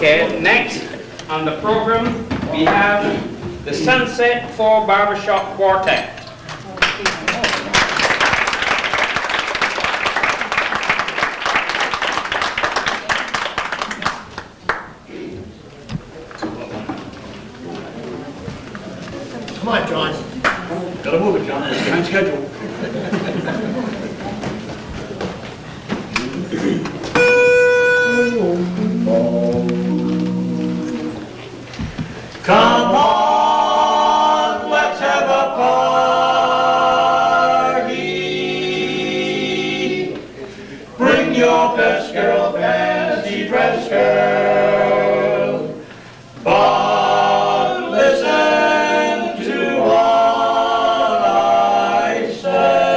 Okay, next on the program we have the Sunset 4 Barbershop Quartet. Come on, John. Gotta move it, John. It's behind schedule. Come on, let's have a party. Bring your best girl, fancy dress girl. But listen to what I say.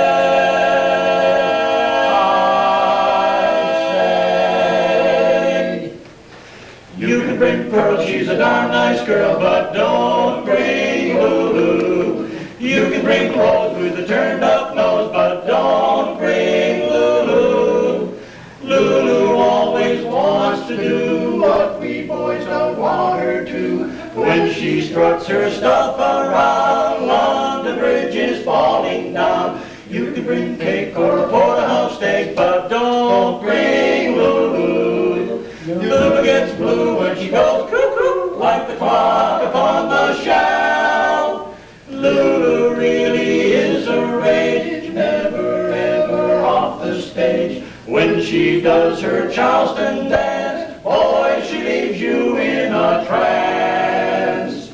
You can bring Pearl, she's a darn nice girl, but don't bring Lulu. You can bring Rose with a turned up nose, but don't bring Lulu. Lulu always wants to do what we boys don't want her to. When she struts her stuff around, London Bridge is falling down. You can bring cake or a porterhouse steak, but don't bring Lulu. Lulu gets blue when she goes cuckoo, like the clock upon the shelf. Lulu really is a rage, never ever off the stage. When she does her Charleston dance, boy, she leaves you in a trance.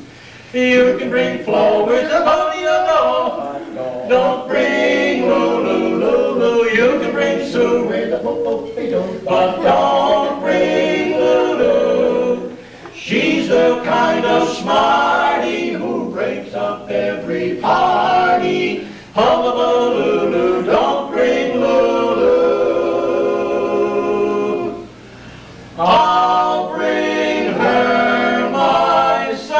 You can bring Flo with a pony of gold. Don't bring Lulu, Lulu. You can bring Sue with a bo-bo-be-do, but don't bring Lulu. She's the kind of smarty who breaks up every party. Hullabaloo, don't bring Lulu. I'll bring her myself.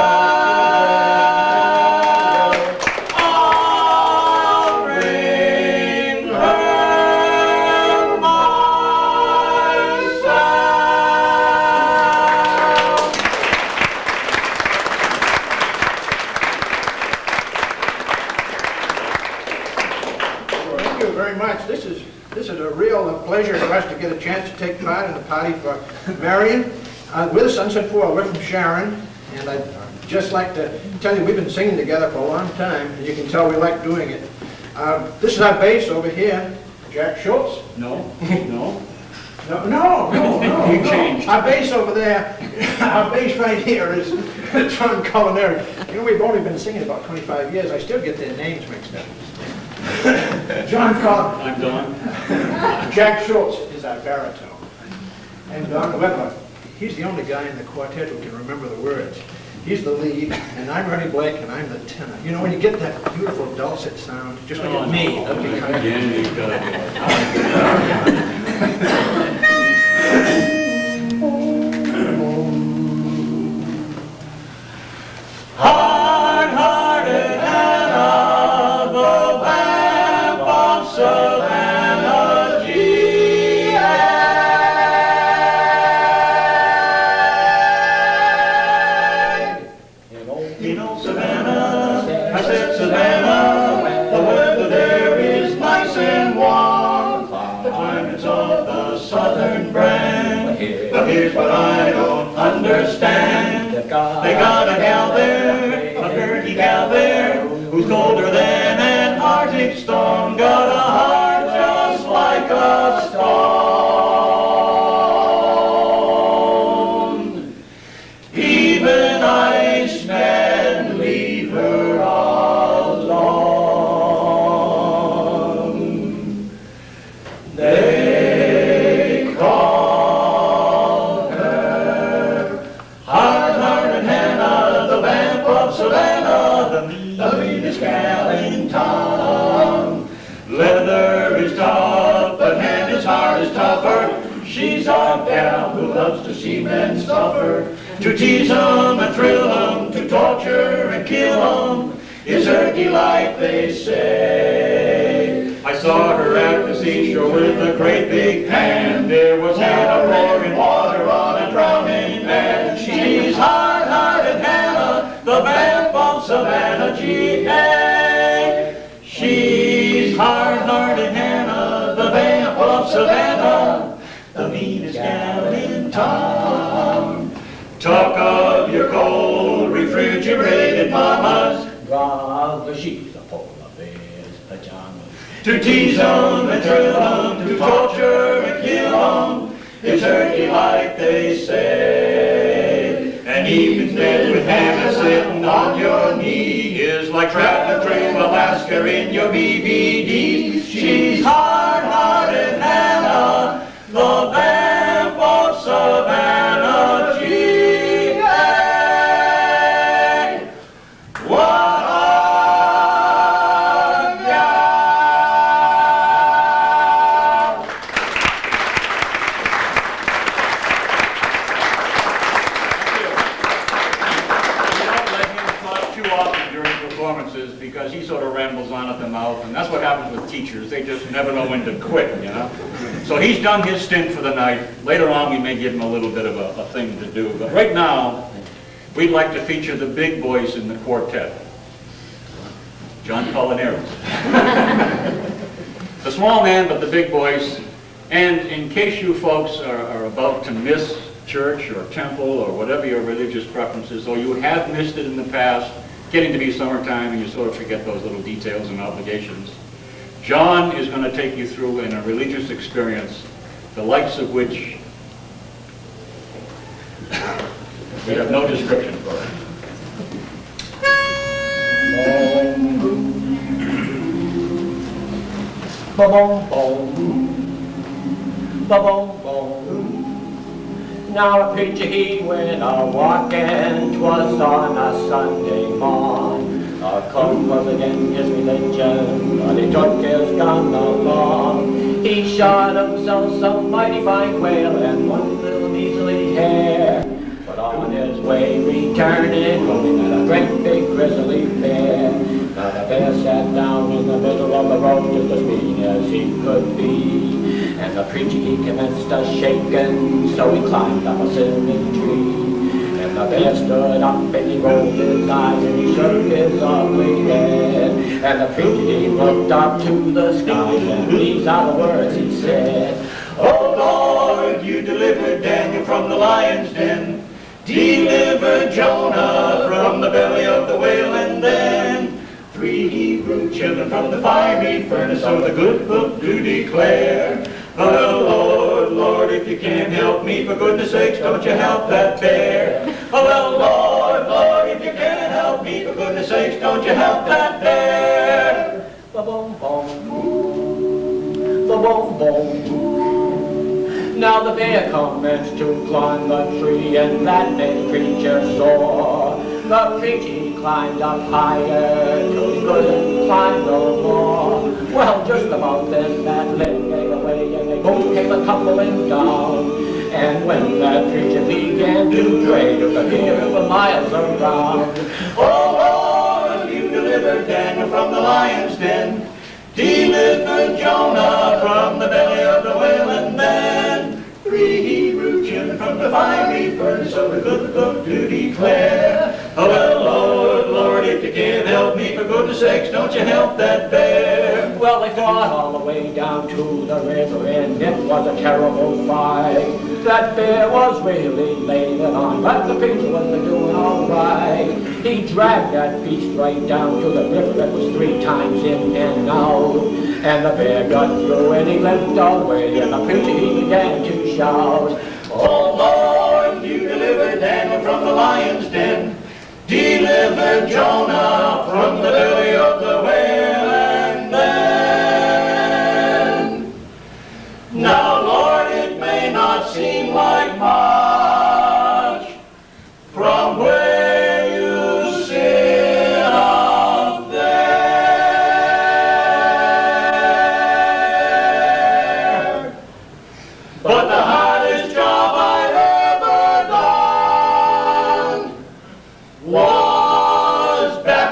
I'll bring her myself. Thank you very much. This is a real pleasure for us to get a chance to take part in the party for Marion. We're the Sunset Four. We're from Sharon, and I'd just like to tell you we've been singing together for a long time, and you can tell we like doing it. This is our bass over here, Jack Schultz. No. No. You changed. Our bass over there, our bass right here is John Culinary. You know, we've only been singing about 25 years. I still get their names mixed up. John Collins. I'm Don. Jack Schultz is our baritone. And Don Weber, he's the only guy in the quartet who can remember the words. He's the lead, and I'm Ernie Blake, and I'm the tenor. You know, when you get that beautiful dulcet sound, just look at me. Okay, come Again, you've got hard-hearted Hannah, the vamp of Savannah, G.A. In old Savannah, I said Savannah, the weather there is nice and warm. The climate's of the southern brand, but here's what I don't understand. They got a gal there, a dirty gal there, who's colder than an Arctic storm. Got a heart just like a stone. Even Icemen leave her alone. They call her hard-hearted Hannah, the vamp of Savannah, the meanest gal in town. Leather is tough, but Hannah's heart is tougher. She's a gal who loves to see men suffer. To tease 'em and thrill 'em, to torture and kill 'em, is her delight, they say. I saw her at the seashore with a great big pan. There was Hannah pouring water on a drowning man. Savannah, G.A. She's hard-hearted Hannah, the vamp of Savannah, the meanest gal in town. Talk of your cold, refrigerated mamas, Rob the sheets of polar bears' pajamas. to tease 'em and thrill 'em, to torture and kill 'em. It's turkey like they say. And even bed with Hannah sitting on your knee is like traveling through Alaska in your BVDs. She's hard-hearted Hannah, the vamp of Savannah, G.A. What a gal! Too often during performances because he sort of rambles on at the mouth, and that's what happens with teachers. They just never know when to quit, you know. So he's done his stint for the night. Later on we may give him a little bit of a thing to do, but right now we'd like to feature the big boys in the quartet. John Colinares. The small man, but the big boys. And in case you folks are about to miss church or temple or whatever your religious preferences, or you have missed it in the past, getting to be summertime and you sort of forget those little details and obligations, John is going to take you through in a religious experience, the likes of which we have no description for it. Ba-boom, boom. Ba-boom, boom. Now a preacher he went a-walking, 'twas on a Sunday morn. A cook was against his religion, but he took his gun along. He shot himself some mighty fine quail and one little measly hare. But on his way returning, home he met a great big grizzly bear. Now the bear sat down in the middle of the road just as mean as he could be. And the preacher he commenced a shaking, so he climbed up a cinnamon tree. And the bear stood up and he rolled his eyes and he shook his ugly head. And the preacher he looked up to the sky and these are the words he said. Oh Lord, you delivered Daniel from the lion's den, delivered Jonah from the belly of the whale, and then 3 Hebrew children from the fiery furnace, so the good book do declare. Oh Lord, Lord, if you can't help me, for goodness sakes, don't you help that bear. Oh well, Lord, Lord, if you can't help me, for goodness sakes, don't you help that bear. Ba-boom, boom. Ba-boom, boom. Now the bear commenced to climb the tree, and that made the preacher sore. The preacher he climbed up higher till he couldn't climb no more. Well, just about then that limb gave away and they both came a-tumbling down. And when that preacher began to pray, you could hear him for miles around. Oh Lord, you delivered Daniel from the lion's den, delivered Jonah from the belly of the whale, and then 3 Hebrew children from the fiery furnace, so the good book do declare. Oh well, Lord, Lord, if you can't help me, for goodness sakes, don't you help that bear. Well, they fought all the way down to the river, and it was a terrible fight. That bear was really laying it on, but the preacher was doing all right. He dragged that beast right down to the river. It was 3 times in and out. And the bear got through and he limped away, and the preacher he began to shout. Oh Lord, you delivered Daniel from the lion's den, delivered Jonah from the belly of the whale, and then now Lord, it may not seem like much from where you sit up there, but the hardest job I've ever done was back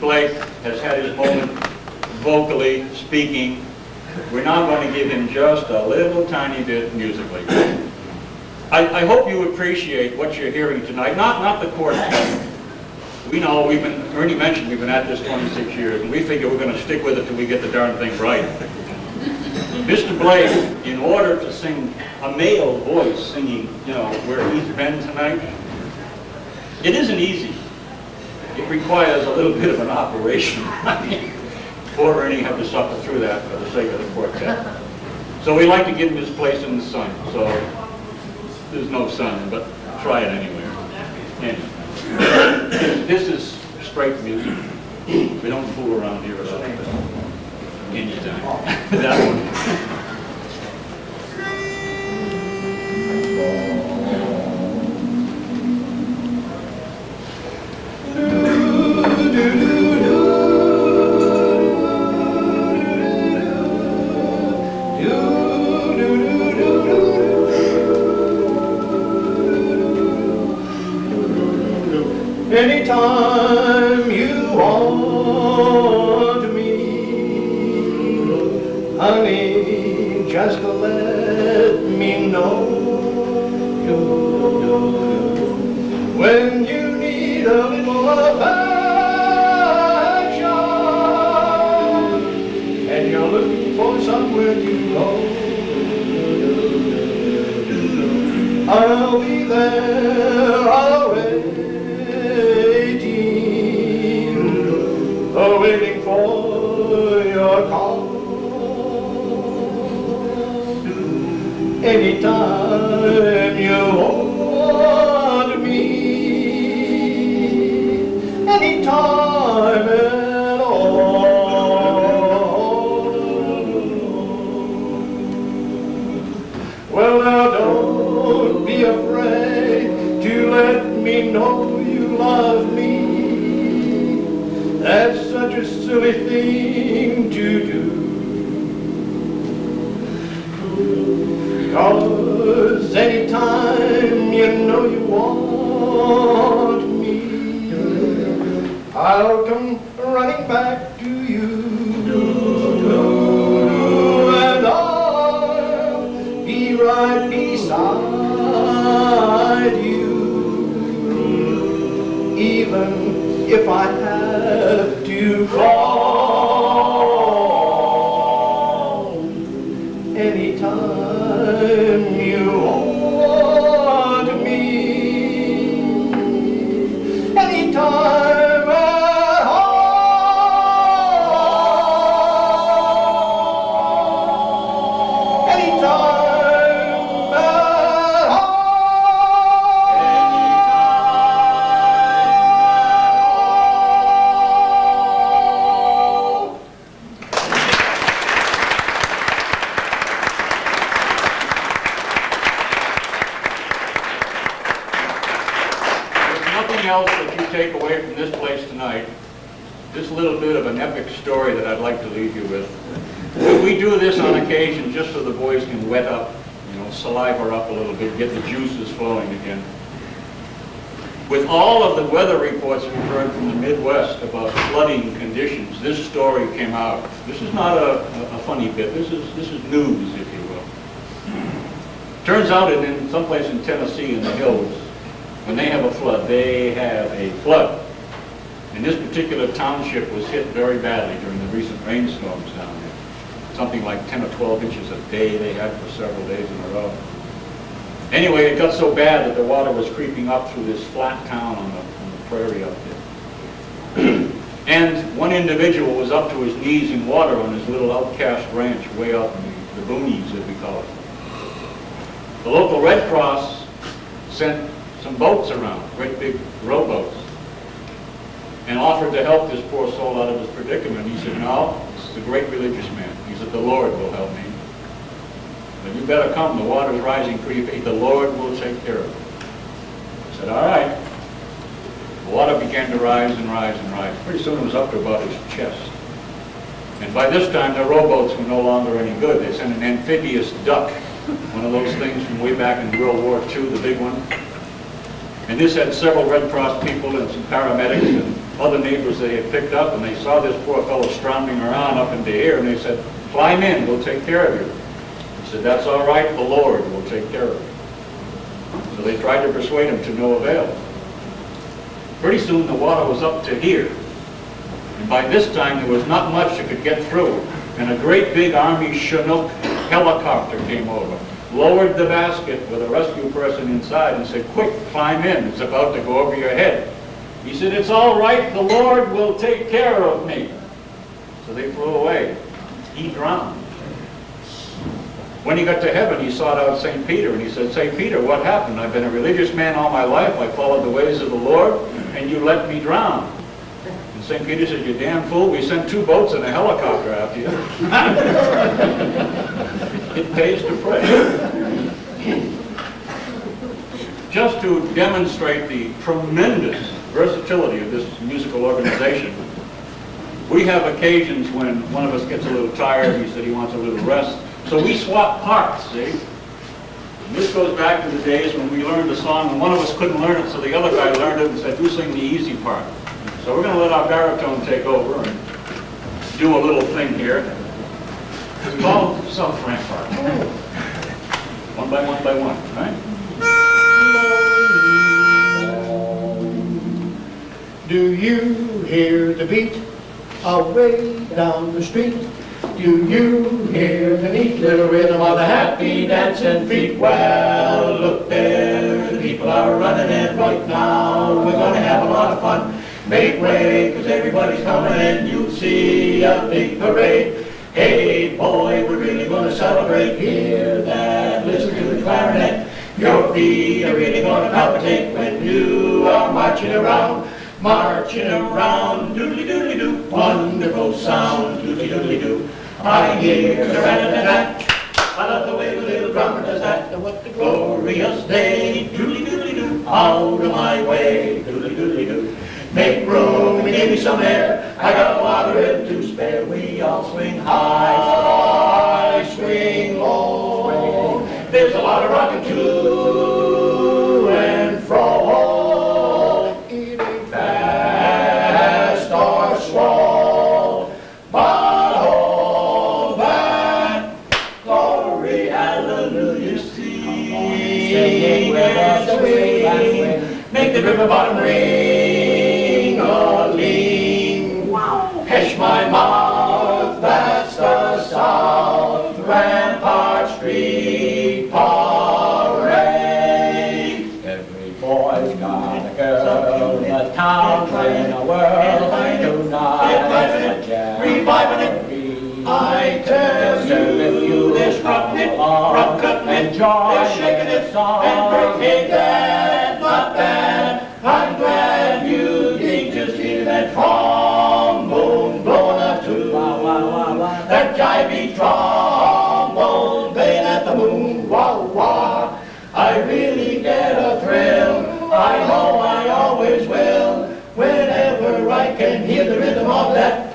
Blake has had his moment vocally, speaking. We're now going to give him just a little tiny bit musically. I hope you appreciate what you're hearing tonight, not the quartet. We know, Ernie mentioned we've been at this 26 years, and we figure we're going to stick with it till we get the darn thing right. Mr. Blake, in order to sing a male voice singing, you know, where he's been tonight, it isn't easy. It requires a little bit of an operation. Poor Ernie had to suffer through that for the sake of the quartet. So we like to give him his place in the sun. So there's no sun, but try it anyway. Anyway. This is straight music. We don't fool around here at all. Anytime. That one. Anytime you want me, honey, just let me know. When you need a little affection and you're looking for somewhere to go, I'll be there always. Waiting for your call. Anytime you want me, anytime at all. Well, now don't be afraid to let me know you love me. That's such a silly thing to do. 'Cause anytime you know you want me, I'll come running back to you. And I'll be right beside you, even if I have to fall. Anytime you want me, anytime at all. Anytime at all. Else that you take away from this place tonight, just a little bit of an epic story that I'd like to leave you with. We do this on occasion just so the boys can wet up, you know, saliva up a little bit, get the juices flowing again. With all of the weather reports we've heard from the Midwest about flooding conditions, this story came out. This is not a funny bit. This is news, if you will. Turns out that in someplace in Tennessee in the hills, when they have a flood, they have a flood. And this particular township was hit very badly during the recent rainstorms down there. Something like 10 or 12 inches a day they had for several days in a row. Anyway, it got so bad that the water was creeping up through this flat town on the prairie up there. And one individual was up to his knees in water on his little outcast ranch way out in the boonies, as we call it. The local Red Cross sent some boats around, great big rowboats, and offered to help this poor soul out of his predicament. He said, no, this is a great religious man. He said, the Lord will help me. But you better come, the water's rising pretty big. The Lord will take care of it. I said, all right. The water began to rise and rise and rise. Pretty soon it was up to about his chest. And by this time, the rowboats were no longer any good. They sent an amphibious duck, one of those things from way back in World War II, the big one. And this had several Red Cross people and some paramedics and other neighbors they had picked up, and they saw this poor fellow stranding around up in the air, and they said, "Climb in, we'll take care of you." He said, "That's all right, the Lord will take care of you." So they tried to persuade him to no avail. Pretty soon the water was up to here. And by this time there was not much that could get through. And a great big Army Chinook helicopter came over, lowered the basket with a rescue person inside and said, "Quick, climb in, it's about to go over your head." He said, "It's all right, the Lord will take care of me." So they flew away. He drowned. When he got to heaven, he sought out St. Peter, and he said, "St. Peter, what happened? I've been a religious man all my life. I followed the ways of the Lord, and you let me drown." And St. Peter said, "You damn fool, we sent 2 boats and a helicopter after you." It pays to pray. Just to demonstrate the tremendous versatility of this musical organization, we have occasions when one of us gets a little tired, he said he wants a little rest, so we swap parts, see? And this goes back to the days when we learned a song and one of us couldn't learn it, so the other guy learned it and said, "You sing the easy part." So we're going to let our baritone take over and do a little thing here. It's called South Rampart. One by one by one, right? Do you hear the beat away down the street? Do you hear the neat little rhythm of the happy dancing feet? Well, look there, the people are running in right now. We're gonna have a lot of fun. Make way, 'cause everybody's coming and you'll see a big parade. Hey boy, we're really gonna celebrate. Hear that, listen to the clarinet. Your feet are really gonna palpitate when you are marching around. Marching around, doodly-doodly-doo, wonderful sound, doodly-doodly-doo. I hear the rat-a-tat-tat, I love the way the little drummer does that. What a glorious day, doodly-doodly-doo, out of my way, doodly-doodly-doo. Make room and give me some air, I got a lot of rhythm to spare. We all swing high, swing low, there's a lot of rocking to and fro. Make the river bottom ring-a-ling. Hush my mouth, that's the South Rampart Street Parade. Every boy's got a girl, the town's in a whirl. Tonight, reviving it, I tell you, this rockin' it, rockin' it, they're shaking it, and breaking that, not bad. I'm glad you dig, just hear that trombone blowing a tune. That jivey trombone playing at the moon. Wah, wah. I really get a thrill, I know I always will, whenever I can hear the rhythm of that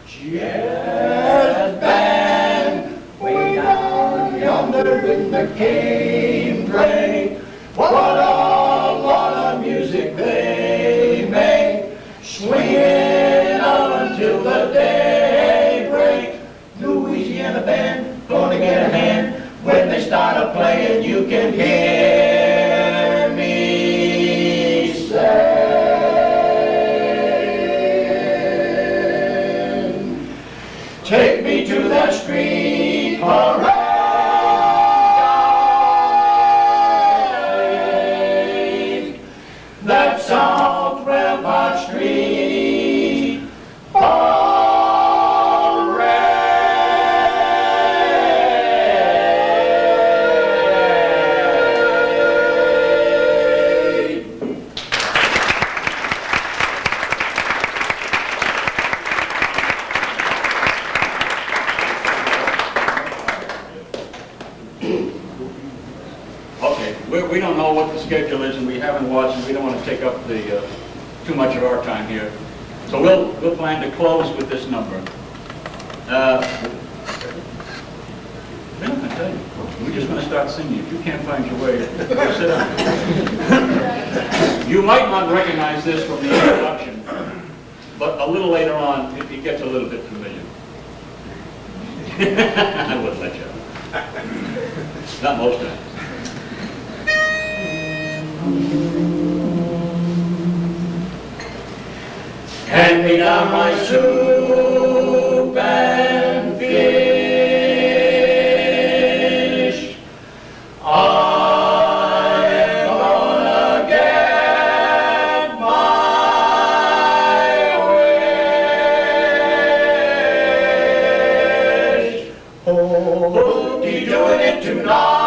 jazz band way down yonder in the canebrake. What a music they make, swinging out until the daybreak. Louisiana band, gonna get a hand. When they start a playing, you can hear me say. Take me to that street parade, that South Rampart Street parade. We don't know what the schedule is, and we haven't watched, and we don't want to take up the too much of our time here. So we'll plan to close with this number. We're not going to tell you. We're just going to start singing. If you can't find your way, sit down. You might not recognize this from the introduction. a little later on, it gets a little bit familiar. I wouldn't let you. Not most times. Hand me down my soup and fish. I'm gonna get my wish. Oh, you doing it tonight?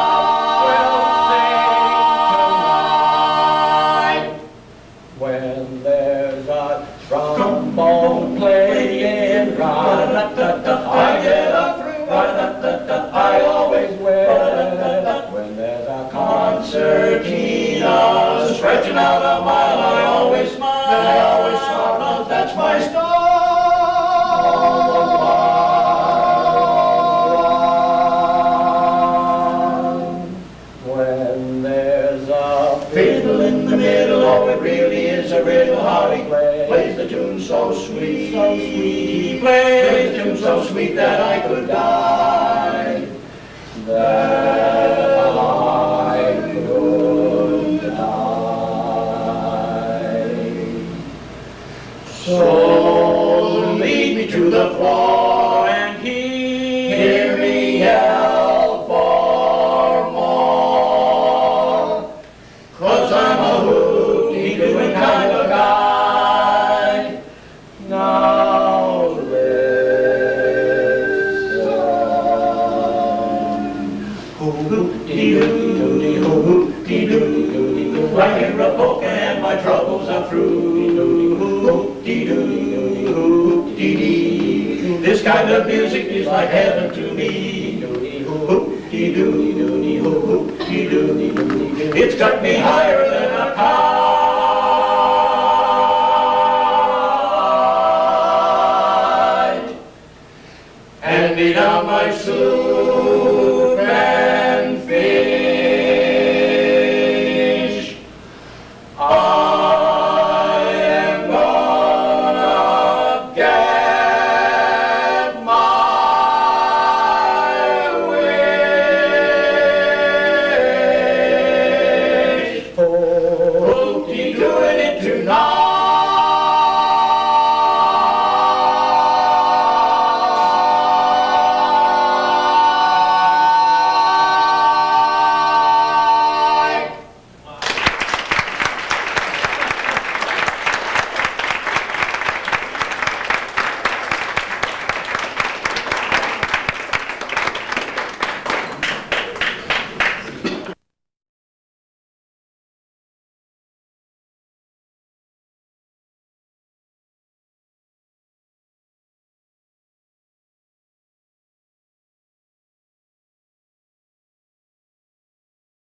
When there's a trombone playing, ra-da-da-da, I get up, ra-da-da-da, I always win. When there's a Concertina stretching out a mile, I always smile, now that's my style. when there's a Fiddle in the middle, oh, it really is a riddle how he plays the tune so sweet, He plays the tune so sweet that I could die. that I could die. So lead me to the floor and hear me yell for more. 'Cause I'm a hoopty-dooing kind of guy. Now listen. Hoop-dee-doo, hoop-dee-doo, I hear a polka and my troubles are through. Hoop-dee-doo, hoop-dee-dee. This kind of music is like heaven to me. Hoop-dee-doo, hoop-dee-doo. It's got me higher than a kite. Hand me down my soup